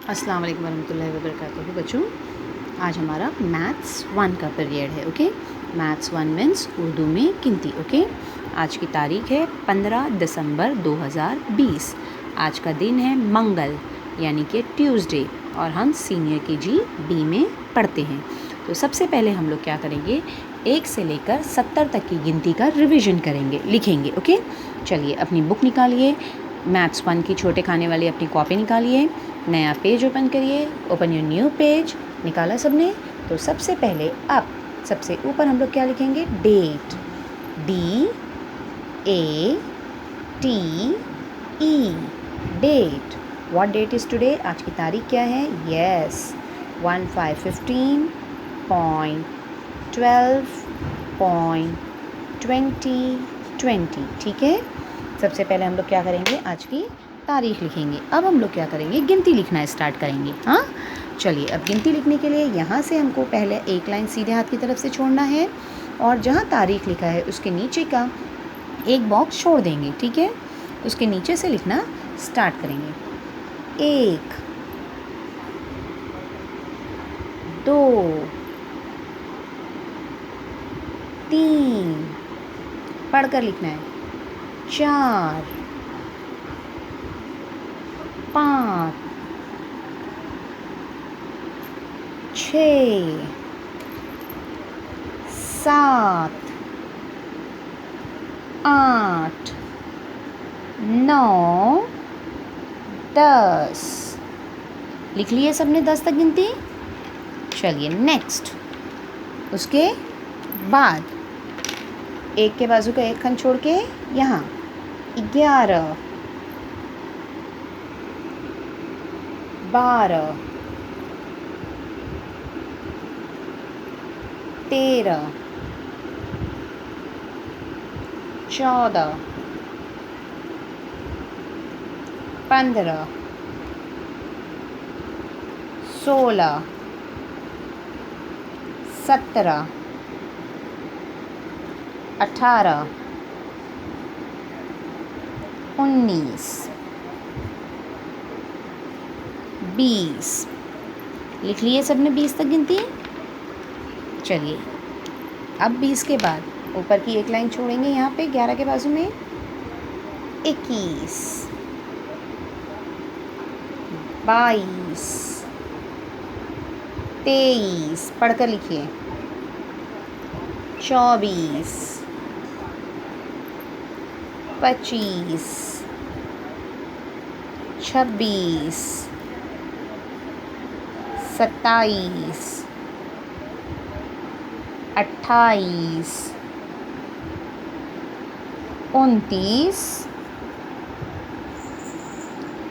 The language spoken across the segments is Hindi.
अस्सलाम वालेकुम वरहमतुल्लाहि वबरकातुहू। बच्चों, आज हमारा मैथ्स 1 का पीरियड है। ओके, मैथ्स 1 मीन्स उर्दू में गिनती। ओके, आज की तारीख है 15 दिसंबर 2020। आज का दिन है मंगल यानी कि ट्यूसडे, और हम सीनियर KG B में पढ़ते हैं। तो सबसे पहले हम लोग क्या करेंगे, 1 से लेकर 70 तक की गिनती का रिवीजन करेंगे, लिखेंगे। ओके, चलिए अपनी बुक निकालिए, मैथ्स 1 की छोटे खाने वाली अपनी कॉपी निकालिए, नया पेज ओपन करिए। Open your new page. निकाला सबने? तो सबसे पहले अब सबसे ऊपर हम लोग क्या लिखेंगे, date, DATE, date. What date is today? आज की तारीख क्या है? यस, 15/15.12.2020। ठीक है, सबसे पहले हम लोग क्या करेंगे, आज की तारीख लिखेंगे। अब हम लोग क्या करेंगे, गिनती लिखना स्टार्ट करेंगे। हाँ, चलिए अब गिनती लिखने के लिए यहाँ से हमको पहले एक लाइन सीधे हाथ की तरफ से छोड़ना है, और जहाँ तारीख लिखा है उसके नीचे का एक बॉक्स छोड़ देंगे। ठीक है, उसके नीचे से लिखना स्टार्ट करेंगे। 1, 2, 3, पढ़कर लिखना है, 4, 5, 6, 7, 8, 9, 10। लिख लिए सबने 10 तक गिनती? चलिए नेक्स्ट, उसके बाद एक के बाजू का एक खंड छोड़ के यहाँ 11, 12, 13, 14, 15, 16, 17, 18, 19, 20। लिख लिए सबने 20 तक गिनती? चलिए अब 20 के बाद ऊपर की एक लाइन छोड़ेंगे, यहाँ पे 11 के बाजू में 21, 22, 23, पढ़कर लिखिए, 24, 25, 26, 27, 28, 29,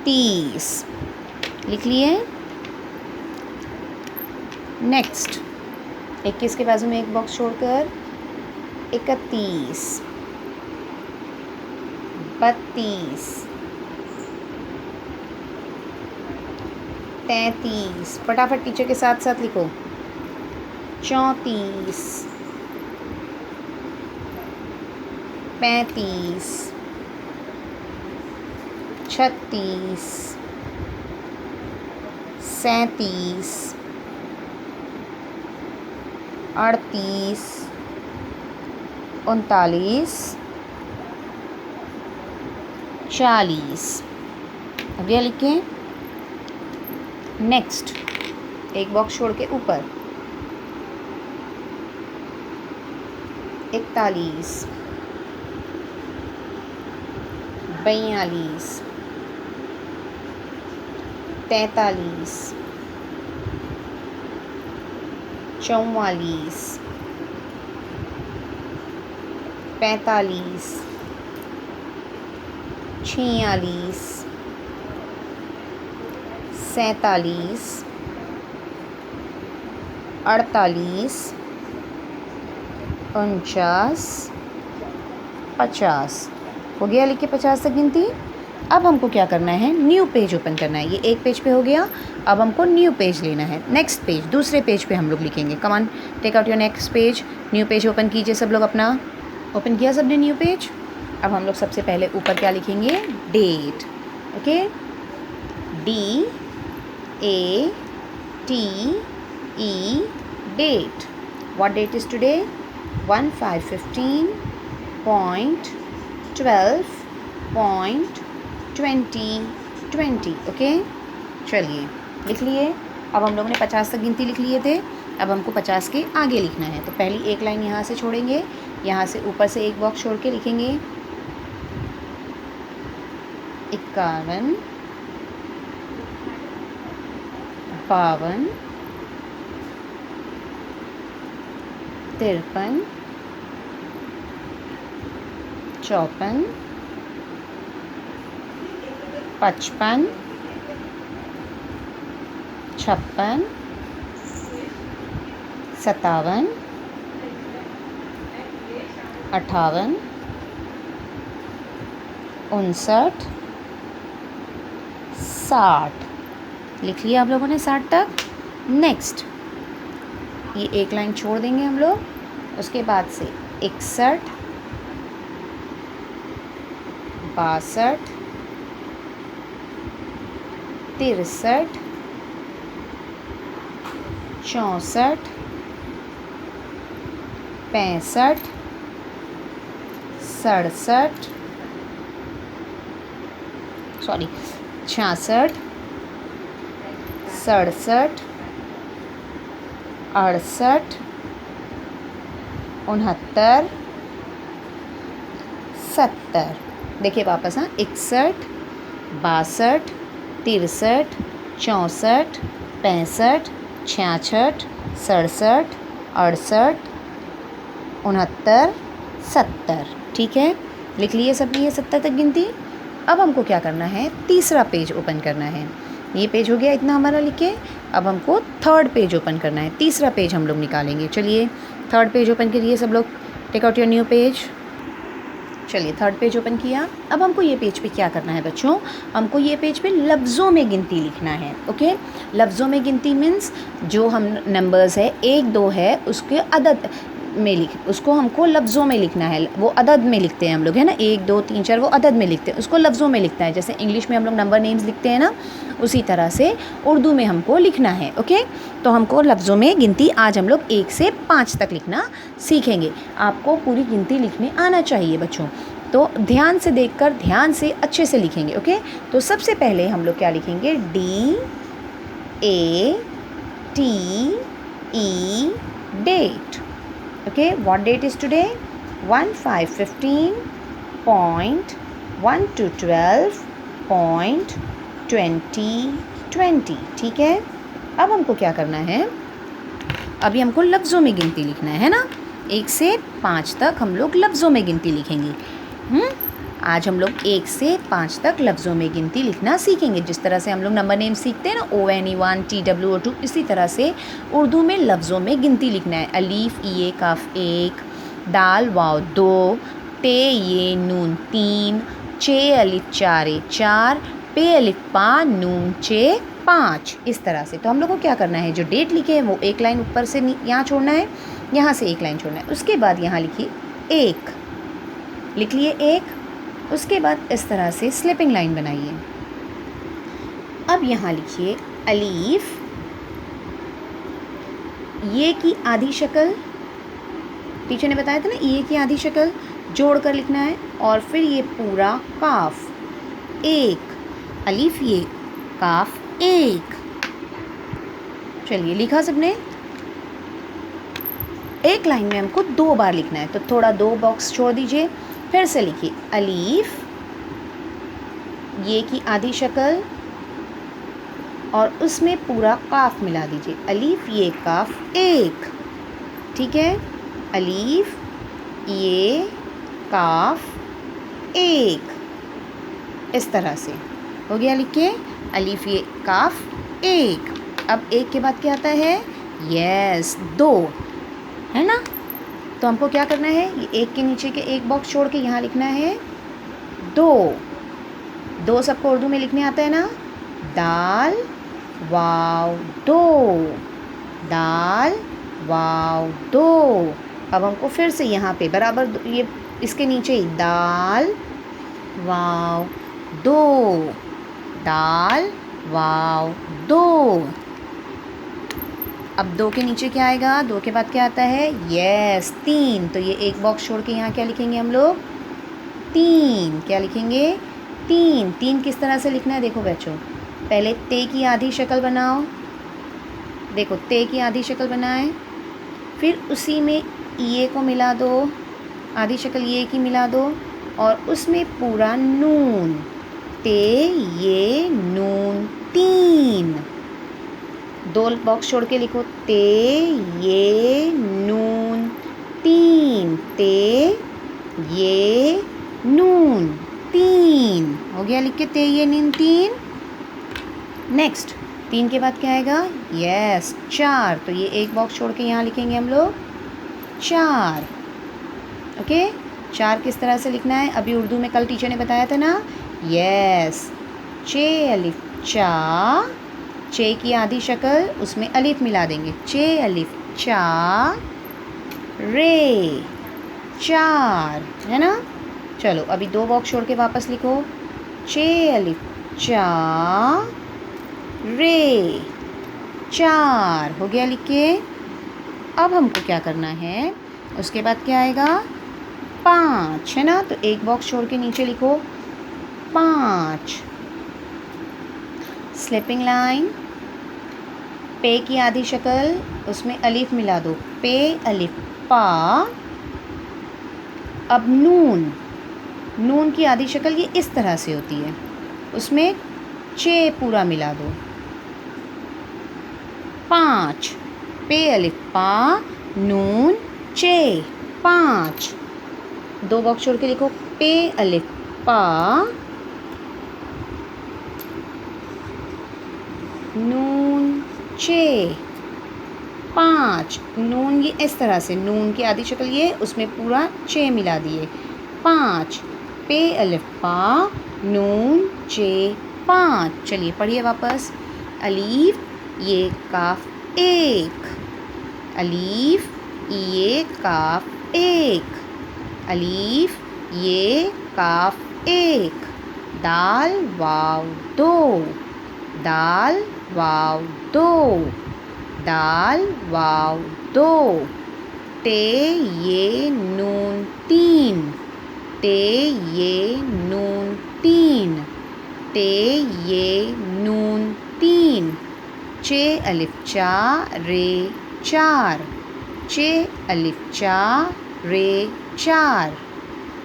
30। लिख लिए? नेक्स्ट 21 के बाजू में एक बॉक्स छोड़कर 31, 32, 33, फटाफट टीचर के साथ साथ लिखो, 34, 35, 36, 37, 38, 39, 40। अब यह लिखें। नेक्स्ट एक बॉक्स छोड़ के ऊपर 41, 42, 43, 44, 45, 46, 47, 48, 49, 50। हो गया लिख के 50 तक गिनती? अब हमको क्या करना है, न्यू पेज ओपन करना है। ये एक पेज पे हो गया, अब हमको न्यू पेज लेना है। नेक्स्ट पेज, दूसरे पेज पे हम लोग लिखेंगे। Come on, take out your next page. New page open कीजिए सब लोग अपना। ओपन किया सबने न्यू पेज? अब हम लोग सबसे पहले ऊपर क्या लिखेंगे, date. Okay, DATE, date. What date is today? 1/5/15.12.2020. Okay, चलिए लिख लिए। अब हम लोगों ने 50 तक गिनती लिख लिए थे, अब हमको 50 के आगे लिखना है। तो पहली एक लाइन यहाँ से छोड़ेंगे, यहाँ से ऊपर से एक बॉक्स छोड़ के लिखेंगे 51, 52, 53, 54, 55, 56, 57, 58, 59, 60। लिख लिया आप लोगों ने 60 तक। नेक्स्ट ये एक लाइन छोड़ देंगे हम लोग, उसके बाद से 61, 62, 63, 64, 65, 67, 66, 67, 68, 69, 70। देखिए वापस, 61, 62, 63, 64, 65, 66, 67, 68, 69, 70। ठीक है, लिख लिए सबने ये 70 तक गिनती। अब हमको क्या करना है, तीसरा पेज ओपन करना है। ये पेज हो गया इतना हमारा लिख के, अब हमको थर्ड पेज ओपन करना है। तीसरा पेज हम लोग निकालेंगे। चलिए थर्ड पेज ओपन करिए सब लोग, take out your new page. चलिए थर्ड पेज ओपन किया। अब हमको ये पेज पे क्या करना है बच्चों, हमको ये पेज पे लफ्ज़ों में गिनती लिखना है। ओके, लफ्ज़ों में गिनती मीन्स जो हम नंबर्स है 1 2 है उसके अदद में उसको हमको लफ्ज़ों में लिखना है। वो अदद में लिखते हैं हम लोग, है ना, 1 2 3 4 वो अदद में लिखते हैं, उसको लफ्ज़ों में लिखता है। जैसे इंग्लिश में हम लोग नंबर नेम्स लिखते हैं ना, उसी तरह से उर्दू में हमको लिखना है। ओके, तो हमको लफ्ज़ों में गिनती आज हम लोग 1 से 5 तक लिखना सीखेंगे। आपको पूरी गिनती लिखने आना चाहिए बच्चों, तो ध्यान से देखकर ध्यान से अच्छे से लिखेंगे। ओके, तो सबसे पहले हम लोग क्या लिखेंगे, DATE, date. Okay, what date is today? 1/5/15.12.2020। ठीक है, अब हमको क्या करना है, अभी हमको लफ्ज़ों में गिनती लिखना है ना। 1 से 5 तक हम लोग लफ्ज़ों में गिनती लिखेंगे। आज हम लोग 1 से 5 तक लफ्ज़ों में गिनती लिखना सीखेंगे। जिस तरह से हम लोग नंबर नेम सीखते हैं ना, ONE 1 TWO 2, इसी तरह से उर्दू में लफ्ज़ों में गिनती लिखना है। अलीफ ये काफ 1, दाल वाव 2, ते ये नून 3, चे अलिफ 4 4, पे अलिफ पा नून चे 5। इस तरह से। तो हम लोग को क्या करना है, जो डेट लिखे हैं वो एक लाइन ऊपर से यहाँ छोड़ना है, यहाँ से एक लाइन छोड़ना है। उसके बाद यहाँ लिखिए 1, लिख लिए 1। उसके बाद इस तरह से स्लिपिंग लाइन बनाइए। अब यहाँ लिखिए अलीफ, ये की आधी शक्ल, टीचर ने बताया था ना, ये की आधी शक्ल जोड़ कर लिखना है। और फिर ये पूरा काफ 1, अलीफ ये काफ 1। चलिए लिखा सबने। एक लाइन में हमको 2 बार लिखना है, तो थोड़ा 2 बॉक्स छोड़ दीजिए। फिर से लिखिए अलीफ, ये की आधी शक्ल और उसमें पूरा काफ मिला दीजिए। अलीफ ये काफ 1। ठीक है, अलीफ ये काफ 1। इस तरह से हो गया। लिखिए अलीफ ये काफ 1। अब 1 के बाद क्या आता है, यस 2, है ना। तो हमको क्या करना है, ये 1 के नीचे के एक बॉक्स छोड़ के यहाँ लिखना है 2। 2 सबको उर्दू में लिखने आता है ना, दाल वाव 2, दाल वाव 2। अब हमको फिर से यहाँ पे बराबर ये इसके नीचे ही दाल वाव 2, दाल वाव 2। अब 2 के नीचे क्या आएगा, 2 के बाद क्या आता है, यस 3। तो ये एक बॉक्स छोड़ के यहाँ क्या लिखेंगे हम लोग, 3। क्या लिखेंगे, 3। 3 किस तरह से लिखना है, देखो बच्चों, पहले ते की आधी शक्ल बनाओ, देखो ते की आधी शक्ल बनाए, फिर उसी में ये को मिला दो, आधी शक्ल ये की मिला दो, और उसमें पूरा नून, ते ये नून 3। 2 बॉक्स छोड़ के लिखो, ते ये नून 3, ते ये नून 3। हो गया लिख के ते ये नून 3। नेक्स्ट 3 के बाद क्या आएगा, यस 4। तो ये एक बॉक्स छोड़ के यहाँ लिखेंगे हम लोग 4। ओके, 4 किस तरह से लिखना है, अभी उर्दू में कल टीचर ने बताया था ना, यस चे अलिफ चा, चे की आधी शक्ल उसमें अलिफ मिला देंगे, चे अलिफ चा रे 4, है ना। चलो अभी 2 बॉक्स छोड़ के वापस लिखो, चे अलिफ चा रे 4। हो गया लिख के। अब हमको क्या करना है, उसके बाद क्या आएगा, 5, है ना। तो एक बॉक्स छोड़ के नीचे लिखो 5। स्लिपिंग लाइन, पे की आधी शक्ल उसमें अलिफ मिला दो, पे अलिफ पा। अब नून, नून की आधी शक्ल ये इस तरह से होती है, उसमें चे पूरा मिला दो, 5। पे अलिफ पा नून चे 5। 2 बॉक्स छोड़ के लिखो, पे अलिफ पा नून चे 5। नून ये इस तरह से, नून की आधी शक्ल ये, उसमें पूरा चे मिला दिए, 5। पे अलिफ पा नून चे 5। चलिए पढ़िए वापस, अलीफ ये काफ 1, अलीफ ये काफ 1, अलीफ ये काफ 1। दाल वाव 2, दाल वाव 2, दाल वाव 2। ते ये नून 3, ते ये नून 3, ते ये नून 3। चे अलिफ चा रे 4, चे अलिफ चा रे 4,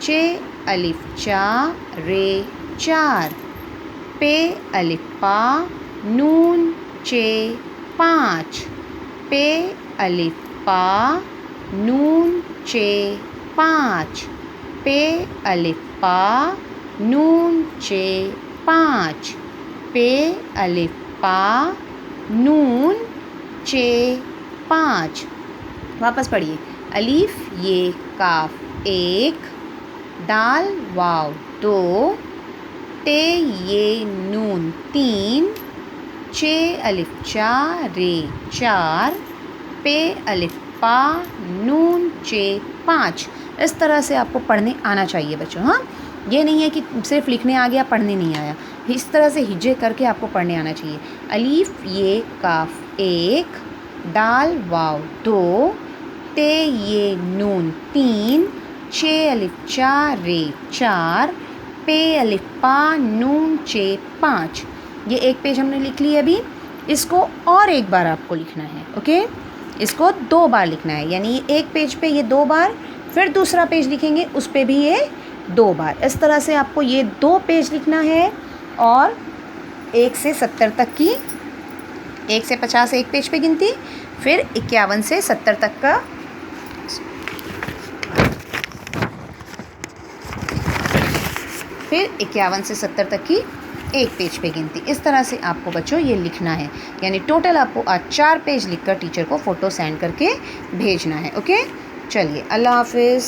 चे अलिफ चा रे 4। पे अलिफ पा नून चे 5, पे अलिफ पा नून चे 5, पे अलिफ पा नून चे 5, पे अलिफ पा नून चे 5। वापस पढ़िए, अलीफ ये काफ 1, दाल वाव 2, ते ये नून 3, चे अलिफ चा रे 4, पे अलिफ पा नून चे 5। इस तरह से आपको पढ़ने आना चाहिए बच्चों, हाँ, ये नहीं है कि सिर्फ लिखने आ गया पढ़ने नहीं आया, इस तरह से हिज्जे करके आपको पढ़ने आना चाहिए। अलीफ ये काफ 1, दाल वाव 2, ते ये नून 3, चे अलिफ चा रे 4, पे अलिफ पा नून चे 5। ये एक पेज हमने लिख ली अभी, इसको और एक बार आपको लिखना है, ओके। इसको 2 बार लिखना है, यानी एक पेज पे ये 2 बार, फिर दूसरा पेज लिखेंगे उस पे भी ये 2 बार। इस तरह से आपको ये 2 पेज लिखना है, और 1 से 70 तक की, 1 से 50 एक पेज पे गिनती, फिर 51 से 70 तक का, फिर 51 से 70 तक की एक पेज पे गिनती। इस तरह से आपको बच्चों ये लिखना है, यानी टोटल आपको आज 4 पेज लिखकर टीचर को फ़ोटो सेंड करके भेजना है, ओके। चलिए अल्लाह हाफिज़।